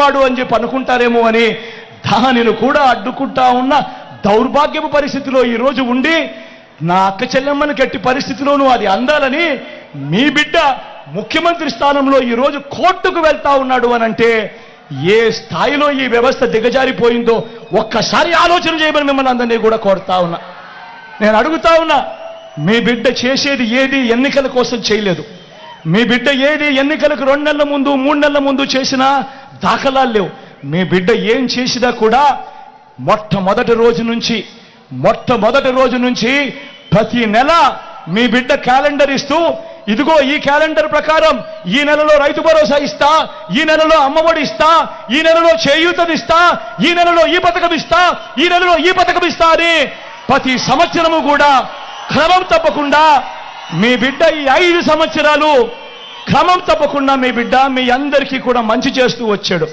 వాడు అని చెప్పి అనుకుంటారేమో అని దానిని కూడా అడ్డుకుంటా ఉన్న దౌర్భాగ్యపు పరిస్థితిలో ఈరోజు ఉండి నా అక్క చెల్లెమ్మని గట్టి పరిస్థితిలోనూ అది అందాలని మీ బిడ్డ ముఖ్యమంత్రి స్థానంలో ఈరోజు కోర్టుకు వెళ్తా ఉన్నాడు అనంటే ఏ స్థాయిలో ఈ వ్యవస్థ దిగజారిపోయిందో ఒక్కసారి ఆలోచన చేయమని మిమ్మల్ని అందరినీ కూడా కోరుతా ఉన్నా. నేను అడుగుతా ఉన్నా, మీ బిడ్డ చేసేది ఏది ఎన్నికల కోసం చేయలేదు. మీ బిడ్డ ఏది ఎన్నికలకు 2 నెలల ముందు 3 నెలల ముందు చేసినా దాఖలాలు లేవు. మీ బిడ్డ ఏం చేసినా కూడా మొట్టమొదటి రోజు నుంచి ప్రతి నెల మీ బిడ్డ క్యాలెండర్ ఇస్తూ, ఇదిగో ఈ క్యాలెండర్ ప్రకారం ఈ నెలలో రైతు భరోసా ఇస్తా, ఈ నెలలో అమ్మఒడి ఇస్తా, ఈ నెలలో చేయూతనిస్తా, ఈ నెలలో ఈ పథకం ఇస్తా, ఈ నెలలో ఈ పథకం ఇస్తా అని ప్రతి సంవత్సరము కూడా క్రమం తప్పకుండా మీ బిడ్డ ఈ 5 సంవత్సరాలు క్రమం తప్పకుండా మీ బిడ్డ మీ అందరికీ కూడా మంచి చేస్తూ వచ్చాడు.